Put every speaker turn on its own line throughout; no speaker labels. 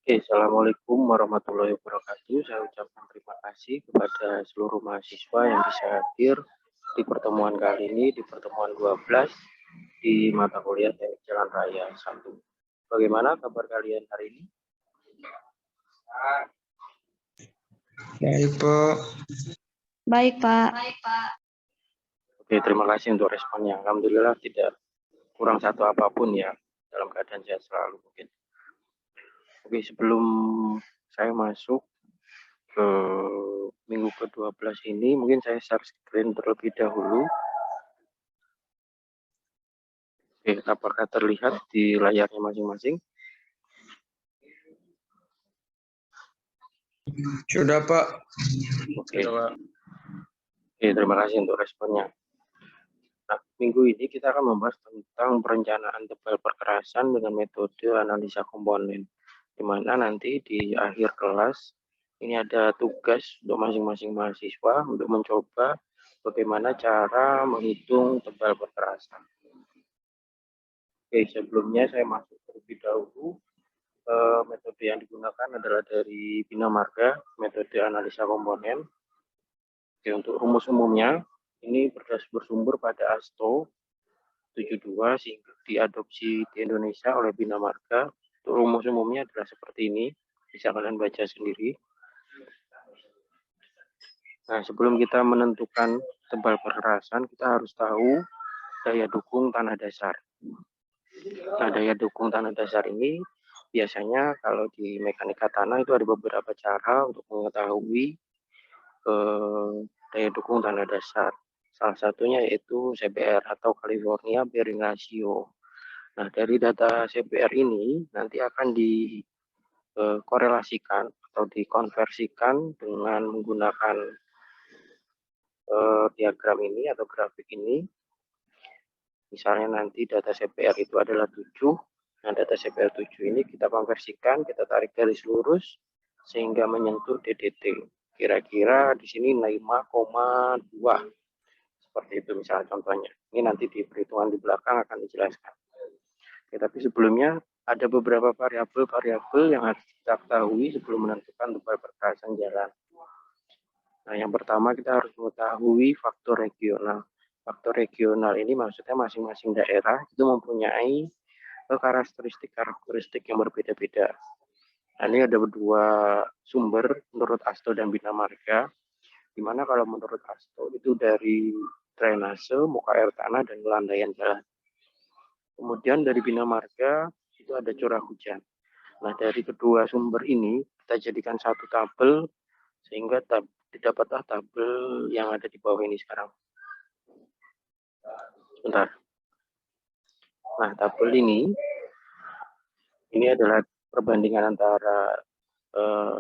Oke, Assalamualaikum warahmatullahi wabarakatuh. Saya ucapkan terima kasih kepada seluruh mahasiswa yang bisa hadir di pertemuan kali ini, di pertemuan 12 di mata kuliah Teknik Jalan Raya 1. Bagaimana kabar kalian hari ini?
Baik, Pak.
Baik, Pak.
Oke, terima kasih untuk responnya. Alhamdulillah tidak kurang satu apapun ya, dalam keadaan sehat selalu mungkin. Oke, sebelum saya masuk ke minggu ke-12 ini, mungkin saya share screen terlebih dahulu. Oke, apakah terlihat di layarnya masing-masing?
Sudah, Pak.
Oke. Oke, terima kasih untuk responnya. Nah, minggu ini kita akan membahas tentang perencanaan tebal perkerasan dengan metode analisa komponen, di mana nanti di akhir kelas ini ada tugas untuk masing-masing mahasiswa untuk mencoba bagaimana cara menghitung tebal perkerasan. Oke, sebelumnya saya masuk terlebih dahulu. Metode yang digunakan adalah dari Bina Marga, metode analisa komponen. Oke, untuk rumus umumnya, ini bersumber pada ASTO 72 sehingga diadopsi di Indonesia oleh Bina Marga. Untuk rumus umumnya adalah seperti ini, bisa kalian baca sendiri. Nah, sebelum kita menentukan tebal perkerasan, kita harus tahu daya dukung tanah dasar. Nah, daya dukung tanah dasar ini biasanya kalau di mekanika tanah itu ada beberapa cara untuk mengetahui daya dukung tanah dasar. Salah satunya yaitu CBR atau California Bearing Ratio. Nah, dari data CBR ini nanti akan dikorelasikan atau dikonversikan dengan menggunakan diagram ini atau grafik ini. Misalnya nanti data CBR itu adalah 7. Nah, data CBR 7 ini kita konversikan, kita tarik garis lurus sehingga menyentuh DDT. Kira-kira di sini 5,2. Seperti itu misalnya contohnya. Ini nanti di perhitungan di belakang akan dijelaskan. Oke, tapi sebelumnya ada beberapa variabel-variabel yang harus kita ketahui sebelum menentukan tebal perkerasan jalan. Nah, yang pertama kita harus mengetahui faktor regional. Faktor regional ini maksudnya masing-masing daerah itu mempunyai karakteristik yang berbeda-beda. Nah, ini ada dua sumber menurut ASTO dan Bina Marga, di mana kalau menurut ASTO itu dari drainase, muka air tanah, dan landaian jalan. Kemudian dari Bina Marga itu ada curah hujan. Nah, dari kedua sumber ini kita jadikan satu tabel sehingga didapatlah tabel yang ada di bawah ini sekarang. Sebentar. Nah, tabel ini adalah perbandingan antara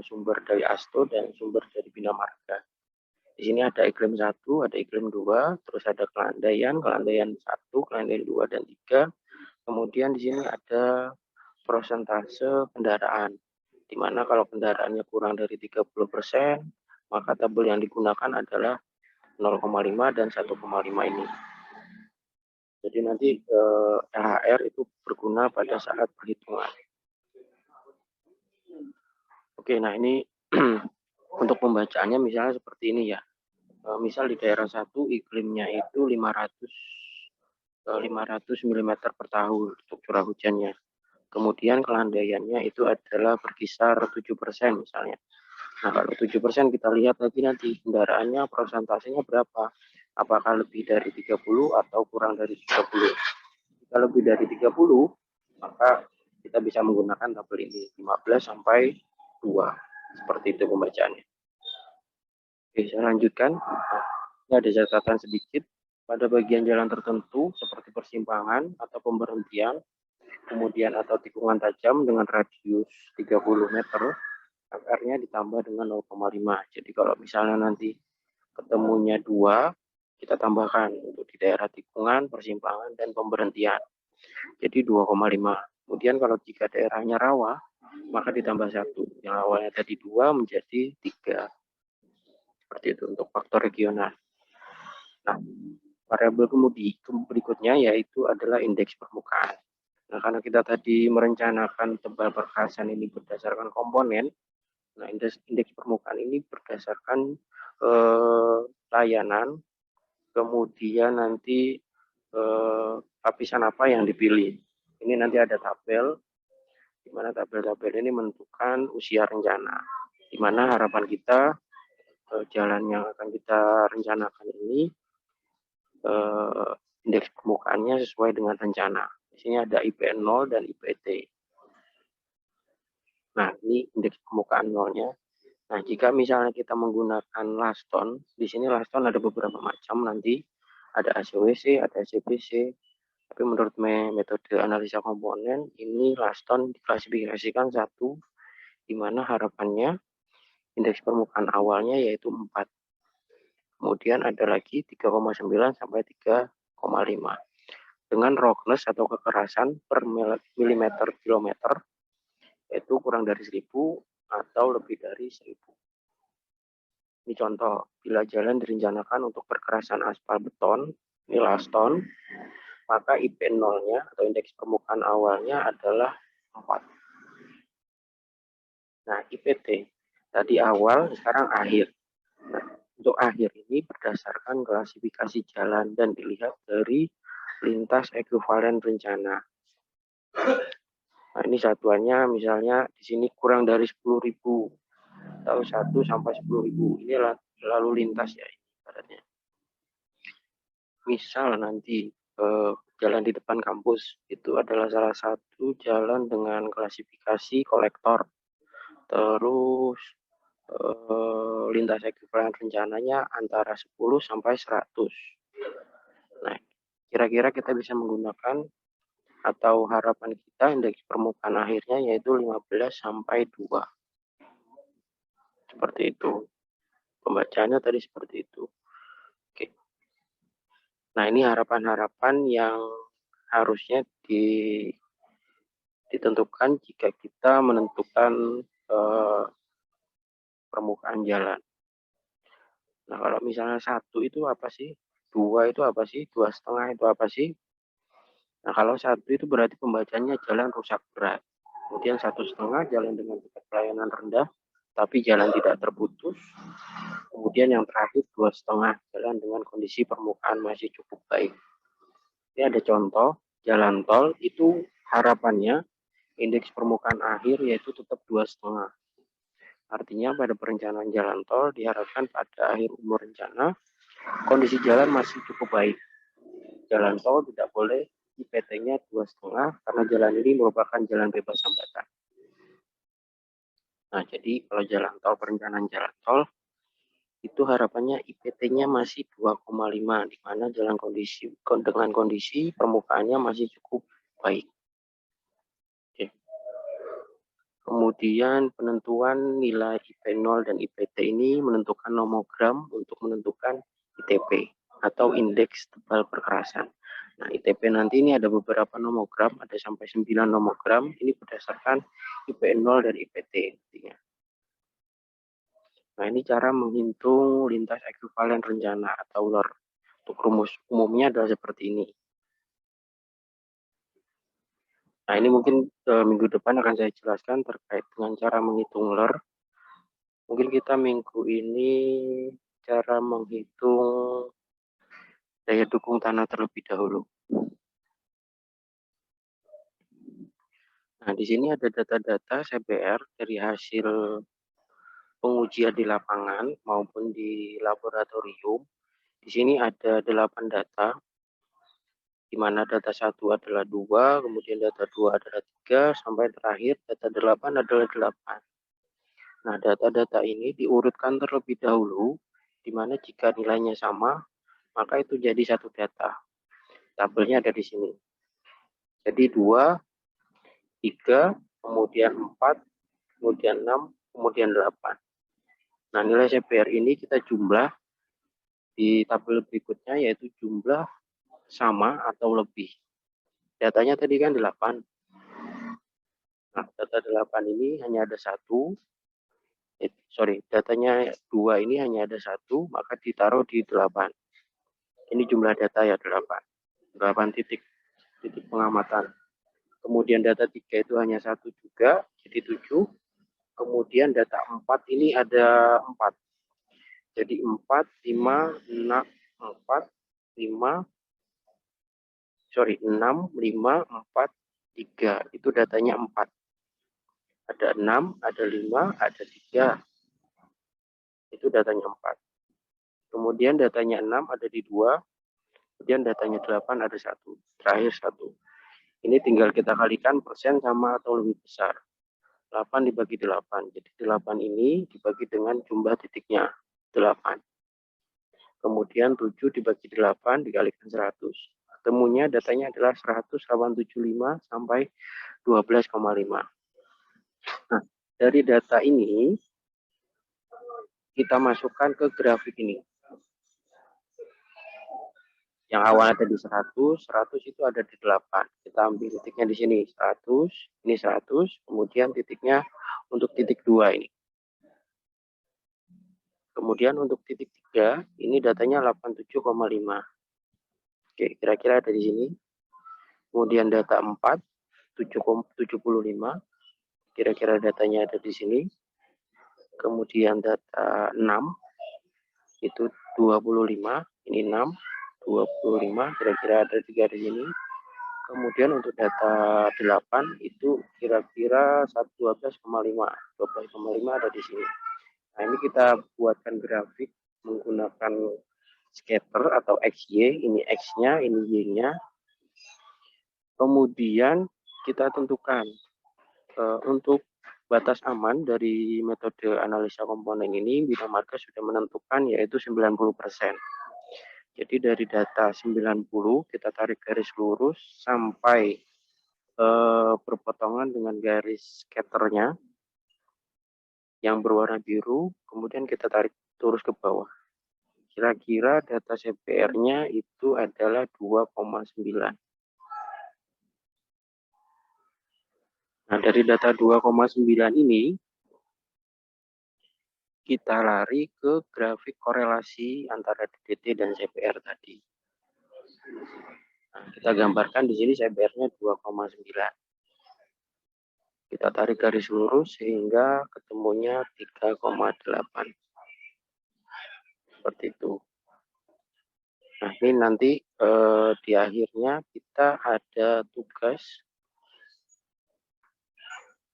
sumber dari ASTO dan sumber dari Bina Marga. Di sini ada iklim 1, ada iklim 2, terus ada kelandaian 1, kelandaian 2 dan 3. Kemudian di sini ada persentase kendaraan, di mana kalau kendaraannya kurang dari 30%, maka tabel yang digunakan adalah 0,5 dan 1,5 ini. Jadi nanti LHR itu berguna pada saat perhitungan. Oke, nah ini untuk pembacaannya misalnya seperti ini ya. Misal di daerah 1 iklimnya itu 500 mm per tahun untuk curah hujannya. Kemudian kelandaiannya itu adalah berkisar 7% misalnya. Nah, kalau 7% kita lihat lagi nanti kendaraannya persentasenya berapa? Apakah lebih dari 30 atau kurang dari 30? Jika lebih dari 30, maka kita bisa menggunakan tabel ini 15 sampai 2. Seperti itu pembacaannya. Oke, saya lanjutkan. Ini ada catatan sedikit. Pada bagian jalan tertentu seperti persimpangan atau pemberhentian, kemudian atau tikungan tajam dengan radius 30 meter, LR-nya ditambah dengan 0,5. Jadi kalau misalnya nanti ketemunya 2, kita tambahkan untuk di daerah tikungan, persimpangan, dan pemberhentian. Jadi 2,5. Kemudian kalau jika daerahnya rawa, maka ditambah 1. Yang awalnya tadi 2 menjadi 3. Seperti itu untuk faktor regional. Nah, variabel berikutnya yaitu adalah indeks permukaan. Nah, karena kita tadi merencanakan tebal perkerasan ini berdasarkan komponen, nah indeks permukaan ini berdasarkan layanan, kemudian nanti lapisan apa yang dipilih. Ini nanti ada tabel, di mana tabel-tabel ini menentukan usia rencana, di mana harapan kita jalan yang akan kita rencanakan ini indeks permukaannya sesuai dengan rencana. Di sini ada IPN 0 dan IPT. Nah, ini indeks permukaan nolnya. Nah, jika misalnya kita menggunakan laston, di sini laston ada beberapa macam nanti. Ada ACWC, ada ACBC. Tapi menurut metode analisa komponen, ini laston diklasifikasikan 1, di mana harapannya indeks permukaan awalnya yaitu 4. Kemudian ada lagi 3,9 sampai 3,5. Dengan roughness atau kekerasan per milimeter kilometer, yaitu kurang dari 1000 atau lebih dari 1000. Ini contoh, bila jalan direncanakan untuk perkerasan aspal beton, ini laston, maka IPN 0-nya atau indeks permukaan awalnya adalah 4. Nah, IPT tadi awal, sekarang akhir. Nah, untuk akhir ini berdasarkan klasifikasi jalan dan dilihat dari lintas ekuivalen rencana. Nah, ini satuannya misalnya di sini kurang dari 10.000 atau 1 sampai 10.000. Ini lalu lintas ya ibaratnya. Misal nanti jalan di depan kampus itu adalah salah satu jalan dengan klasifikasi kolektor. Terus lintas ekuivalen rencananya antara 10 sampai 100. Nah, kira-kira kita bisa menggunakan atau harapan kita indeks permukaan akhirnya yaitu 15 sampai 2. Seperti itu. Pembacaannya tadi seperti itu. Oke. Nah, ini harapan-harapan yang harusnya ditentukan jika kita menentukan permukaan jalan. Nah, kalau misalnya 1 itu apa sih? 2 itu apa sih? 2,5 itu apa sih? Nah, kalau 1 itu berarti pembacanya jalan rusak berat. Kemudian 1,5 jalan dengan tingkat pelayanan rendah, tapi jalan tidak terputus. Kemudian yang terakhir 2,5 jalan dengan kondisi permukaan masih cukup baik. Ini ada contoh jalan tol itu harapannya indeks permukaan akhir yaitu tetap 2,5. Artinya pada perencanaan jalan tol diharapkan pada akhir umur rencana kondisi jalan masih cukup baik. Jalan tol tidak boleh IPT-nya 2,5 karena jalan ini merupakan jalan bebas hambatan. Nah, jadi kalau jalan tol, perencanaan jalan tol itu harapannya IPT-nya masih 2,5 di mana jalan dengan kondisi permukaannya masih cukup baik. Oke. Kemudian penentuan nilai IP0 dan IPT ini menentukan nomogram untuk menentukan ITP atau indeks tebal perkerasan. Nah, ITP nanti ini ada beberapa nomogram, ada sampai 9 nomogram. Ini berdasarkan IP0 dan IPT intinya. Nah, ini cara menghitung lintas ekuivalen rencana atau LER. Untuk rumus umumnya adalah seperti ini. Nah, ini mungkin minggu depan akan saya jelaskan terkait dengan cara menghitung LER. Mungkin kita minggu ini cara menghitung daya dukung tanah terlebih dahulu. Nah, di sini ada data-data CBR dari hasil pengujian di lapangan maupun di laboratorium. Di sini ada 8 data, di mana data 1 adalah 2, kemudian data 2 adalah 3, sampai terakhir data 8 adalah 8. Nah, data-data ini diurutkan terlebih dahulu, di mana jika nilainya sama, maka itu jadi satu data. Tabelnya ada di sini. Jadi 2, 3, kemudian 4, kemudian 6, kemudian 8. Nah, nilai CPR ini kita jumlah di tabel berikutnya, yaitu jumlah sama atau lebih. Datanya tadi kan 8. Nah, data 8 ini hanya ada 1. Datanya 2 ini hanya ada 1, maka ditaruh di 8. Ini jumlah data ya 8. 8 titik pengamatan. Kemudian data 3 itu hanya 1 juga, jadi 7. Kemudian data 4 ini ada 4. Jadi 4, 5, 6, 4, 5, 6, 5, 4, 3. Itu datanya 4. Ada 6, ada 5, ada 3. Itu datanya 4. Kemudian datanya 6 ada di 2. Kemudian datanya 8 ada 1. Terakhir 1. Ini tinggal kita kalikan persen sama atau lebih besar. 8 dibagi 8. Jadi 8 ini dibagi dengan jumlah titiknya 8. Kemudian 7 dibagi 8 dikalikan 100. Ketemunya datanya adalah 100,875 sampai 12,5. Nah, dari data ini kita masukkan ke grafik ini. Yang awal ada di 100, 100 itu ada di 8. Kita ambil titiknya di sini, 100, ini 100, kemudian titiknya untuk titik 2 ini. Kemudian untuk titik 3, ini datanya 87,5. Oke, kira-kira ada di sini. Kemudian data 4, 75. Kira-kira datanya ada di sini. Kemudian data 6, itu 25, ini 6, 25, kira-kira ada 3 di sini. Kemudian untuk data 8 itu kira-kira 12,5. 12,5 ada di sini. Nah, ini kita buatkan grafik menggunakan scatter atau XY. Ini X-nya, ini Y-nya. Kemudian kita tentukan untuk batas aman dari metode analisa komponen ini, Bina Marga sudah menentukan yaitu 90%. Jadi dari data 90 kita tarik garis lurus sampai berpotongan dengan garis scatternya yang berwarna biru, kemudian kita tarik lurus ke bawah. Kira-kira data CPR-nya itu adalah 2,9. Nah, dari data 2,9 ini kita lari ke grafik korelasi antara DDT dan CPR tadi. Nah, kita gambarkan di sini CPR-nya 2,9. Kita tarik garis lurus sehingga ketemunya 3,8. Seperti itu. Nah, ini nanti di akhirnya kita ada tugas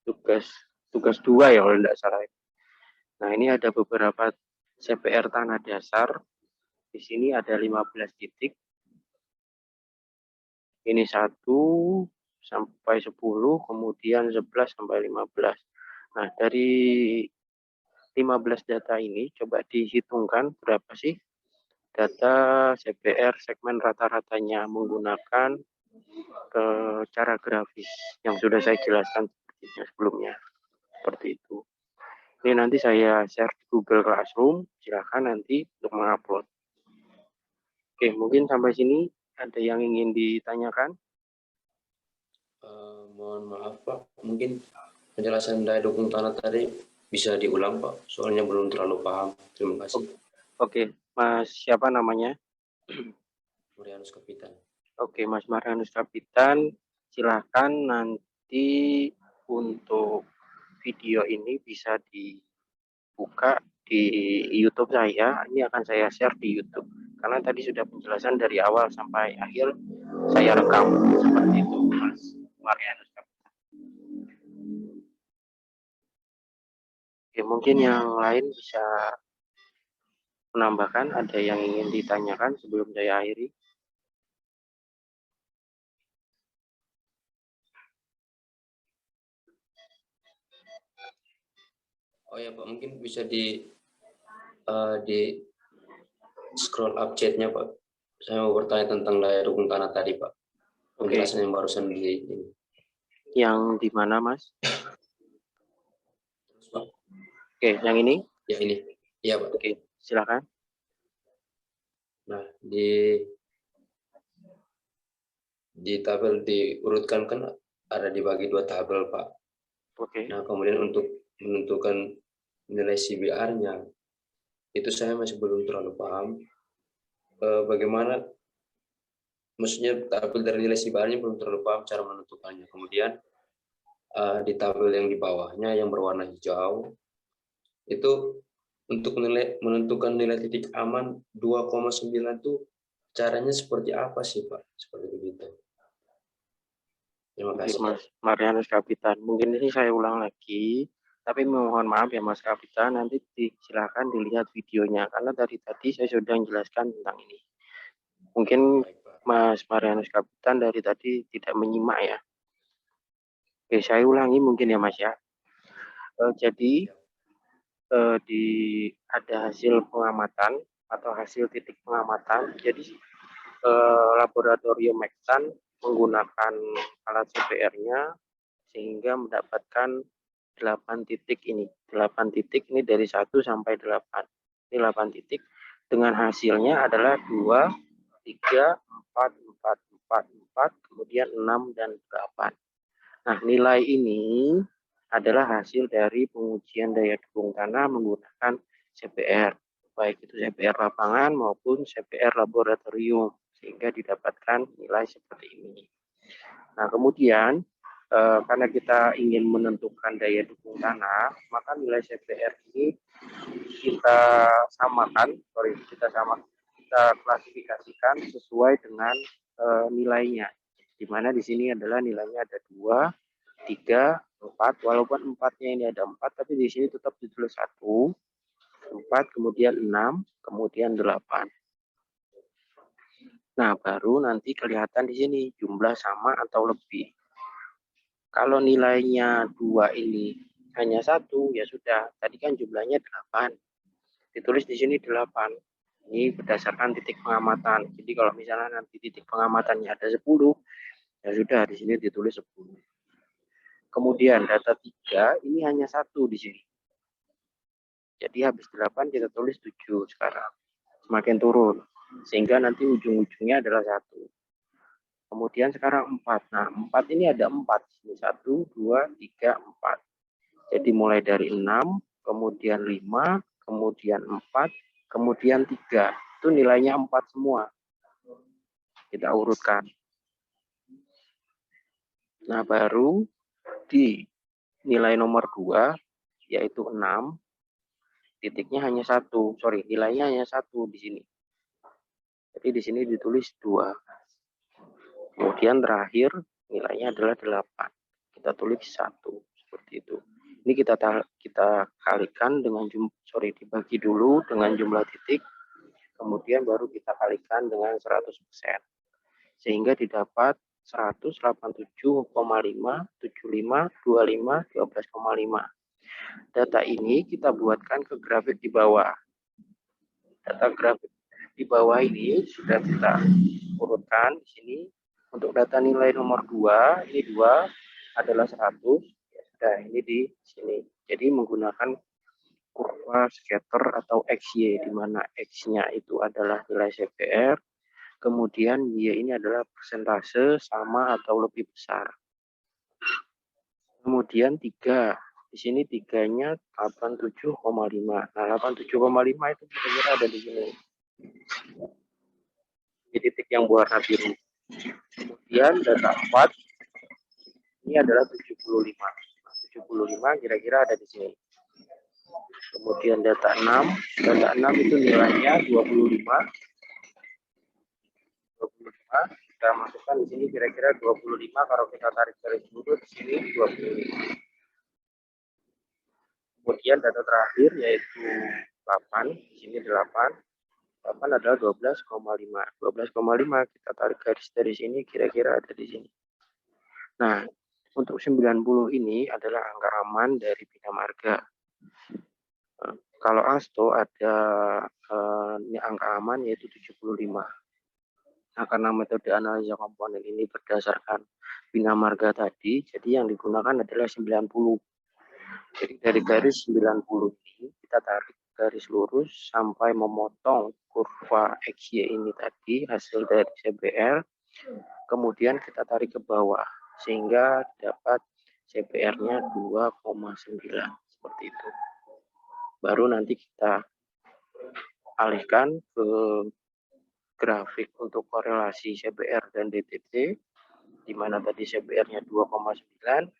2 ya kalau tidak salah. Nah, ini ada beberapa CPR tanah dasar. Di sini ada 15 titik. Ini 1 sampai 10, kemudian 11 sampai 15. Nah, dari 15 data ini coba dihitungkan berapa sih data CPR segmen rata-ratanya menggunakan cara grafis yang sudah saya jelaskan sebelumnya. Seperti itu. Ini nanti saya share di Google Classroom, silakan nanti untuk mengupload. Oke, mungkin sampai sini ada yang ingin ditanyakan?
Mohon maaf Pak, mungkin penjelasan dari dukung tanah tadi bisa diulang Pak, soalnya belum terlalu paham. Terima kasih.
Oke, Mas siapa namanya?
Marianus Kapitan.
Oke, Mas Marianus Kapitan, silakan nanti untuk video ini bisa dibuka di YouTube saya. Ini akan saya share di YouTube. Karena tadi sudah penjelasan dari awal sampai akhir saya rekam seperti itu, Mas Marianus Kapitan. Oke, mungkin yang lain bisa menambahkan, ada yang ingin ditanyakan sebelum saya akhiri?
Oh ya Pak, mungkin bisa di scroll up chatnya Pak. Saya mau bertanya tentang daya dukung tanah tadi Pak. Penjelasan yang barusan di ini.
Yang di mana, Mas?
Terus Pak.
Oke, yang ini?
Ya ini. Ya Pak.
Oke, silakan.
Nah, di tabel diurutkan kan ada dibagi 2 tabel Pak.
Oke.
Nah, kemudian untuk menentukan nilai CBR-nya, itu saya masih belum terlalu paham bagaimana maksudnya tabel dari nilai sibarnya belum terlalu paham cara menentukannya. Kemudian di tabel yang di bawahnya yang berwarna hijau itu untuk menentukan nilai titik aman 2,9 itu caranya seperti apa sih Pak? Seperti begitu. Terima
Oke,
kasih.
Mas Marianus Kapitan. Mungkin ini saya ulang lagi, tapi mohon maaf ya Mas Kapitan, nanti silakan dilihat videonya, karena dari tadi saya sudah menjelaskan tentang ini. Mungkin
Baik, Pak.
Mas Marianus Kapitan dari tadi tidak menyimak ya. Oke, saya ulangi mungkin ya Mas ya. Jadi ada hasil pengamatan atau hasil titik pengamatan. Jadi laboratorium Maxan menggunakan alat CPR-nya sehingga mendapatkan 8 titik ini. 8 titik ini dari 1 sampai 8. Ini 8 titik dengan hasilnya adalah 2, 3, 4, 4, 4, 4, kemudian 6 dan 8. Nah, nilai ini adalah hasil dari pengujian daya dukung tanah menggunakan CPR, baik itu CPR lapangan maupun CPR laboratorium, sehingga didapatkan nilai seperti ini. Nah, kemudian karena kita ingin menentukan daya dukung tanah, maka nilai CPR ini kita kita klasifikasikan sesuai dengan nilainya. Di mana di sini adalah nilainya ada 2, 3, 4, walaupun 4-nya ini ada 4, tapi di sini tetap ditulis 1, 4, kemudian 6, kemudian 8. Nah, baru nanti kelihatan di sini jumlah sama atau lebih. Kalau nilainya 2 ini hanya 1, ya sudah. Tadi kan jumlahnya 8. Ditulis di sini 8. Ini berdasarkan titik pengamatan. Jadi kalau misalnya nanti titik pengamatannya ada 10, ya sudah di sini ditulis 10. Kemudian data 3 ini hanya 1 di sini. Jadi habis 8 kita tulis 7 sekarang. Semakin turun. Sehingga nanti ujung-ujungnya adalah 1. Kemudian sekarang 4. Nah, 4 ini ada 4. Ini 1, 2, 3, 4. Jadi mulai dari 6, kemudian 5, kemudian 4, kemudian 3. Itu nilainya 4 semua. Kita urutkan. Nah, baru di nilai nomor 2, yaitu 6, titiknya hanya 1. Sorry, nilainya hanya 1 di sini. Jadi di sini ditulis 2. Kemudian terakhir nilainya adalah 8. Kita tulis 1 seperti itu. Ini kita kalikan dengan dibagi dulu dengan jumlah titik, kemudian baru kita kalikan dengan 100%. Sehingga didapat 187,5, 75, 25, 12,5. Data ini kita buatkan ke grafik di bawah. Data grafik di bawah ini sudah kita urutkan di sini. Untuk data nilai nomor 2, ini 2 adalah 100. Nah, ini di sini. Jadi menggunakan kurva scatter atau XY, di mana X-nya itu adalah nilai CPR, kemudian Y ini adalah persentase sama atau lebih besar. Kemudian 3, di sini 3-nya 87,5. Nah, 87,5 itu kira-kira ada di sini. Di titik yang berwarna biru. Kemudian data 4 ini adalah 75. 75 kira-kira ada di sini. Kemudian data 6 itu nilainya 25. 25 kita masukkan di sini kira-kira 25, kalau kita tarik garis lurus di sini 25. Kemudian data terakhir yaitu 8, di sini 8. 8 adalah 12,5. 12,5 kita tarik garis dari sini kira-kira ada di sini. Nah, untuk 90 ini adalah angka aman dari Bina Marga. Kalau ASTO ada angka aman yaitu 75. Nah, karena metode analisa komponen ini berdasarkan Bina Marga tadi, jadi yang digunakan adalah 90. Jadi dari garis 90 ini kita tarik garis lurus sampai memotong kurva XY ini tadi, hasil dari CPR, kemudian kita tarik ke bawah sehingga dapat CPR-nya 2,9 seperti itu. Baru nanti kita alihkan ke grafik untuk korelasi CBR dan DTT, di mana tadi CBR-nya 2,9,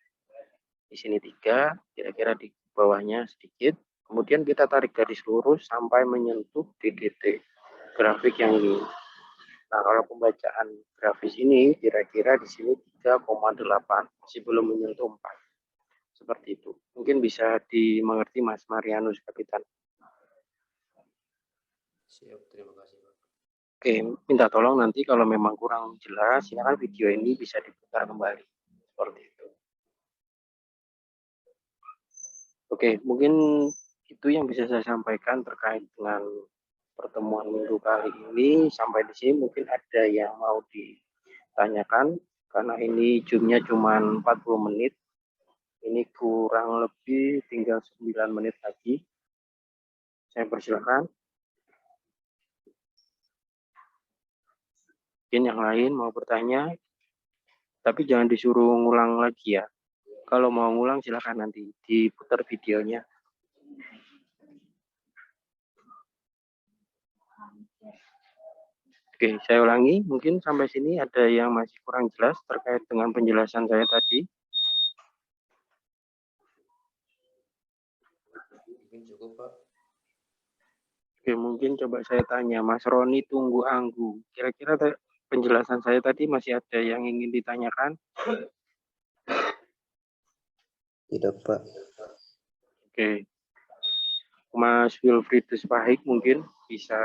di sini 3, kira-kira di bawahnya sedikit. Kemudian kita tarik garis lurus sampai menyentuh DTT, grafik yang ini. Nah, kalau pembacaan grafis ini kira-kira di sini 3,8, masih belum menyentuh 4. Seperti itu. Mungkin bisa dimengerti Mas Marianus, Kapitan.
Siap, terima kasih, Pak.
Oke, minta tolong nanti kalau memang kurang jelas, silakan video ini bisa diputar kembali. Seperti itu. Oke, mungkin itu yang bisa saya sampaikan terkait dengan pertemuan minggu kali ini. Sampai di sini mungkin ada yang mau ditanyakan, karena ini Zoom-nya cuma 40 menit. Ini kurang lebih tinggal 9 menit lagi. Saya persilakan. Mungkin yang lain mau bertanya, tapi jangan disuruh ngulang lagi ya. Kalau mau ngulang silakan nanti diputar videonya. Oke, saya ulangi. Mungkin sampai sini ada yang masih kurang jelas terkait dengan penjelasan saya tadi.
Mungkin cukup, Pak.
Oke, mungkin coba saya tanya, Mas Roni Tunggu Anggu. Kira-kira penjelasan saya tadi masih ada yang ingin ditanyakan?
Tidak, Pak.
Oke. Mas Wilfriedus Pahik mungkin bisa.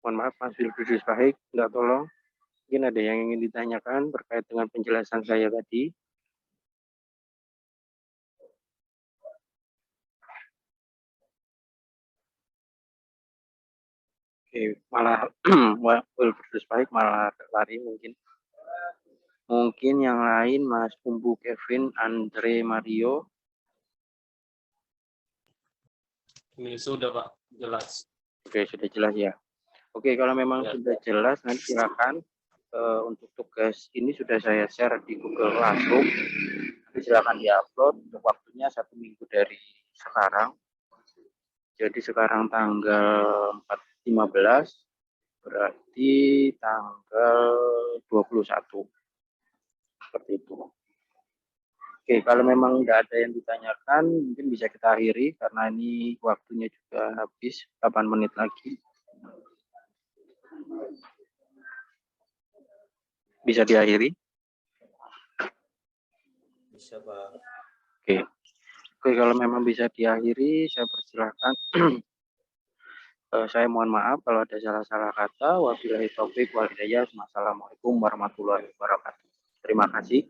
Mohon maaf, Mas Wilfriedus Pahik, minta tolong. Mungkin ada yang ingin ditanyakan terkait dengan penjelasan saya tadi. Oke, malah Wilfriedus Pahik malah lari mungkin. Mungkin yang lain Mas Umbu Kevin, Andre Mario.
Ini sudah, Pak, jelas.
Oke, sudah jelas ya. Oke, kalau memang
Ya.
sudah jelas, nanti silakan untuk tugas ini sudah saya share di Google Classroom. Nanti silakan diupload untuk waktunya 1 minggu dari sekarang. Jadi sekarang tanggal 15, berarti tanggal 21. Seperti itu. Oke, kalau memang tidak ada yang ditanyakan, mungkin bisa kita akhiri karena ini waktunya juga habis 8 menit lagi. Bisa diakhiri?
Bisa, Pak.
Oke. Oke, kalau memang bisa diakhiri, saya persilahkan. Saya mohon maaf kalau ada salah-salah kata. Wabillahi taufik wal hidayah. Wassalamualaikum warahmatullahi wabarakatuh. Terima kasih.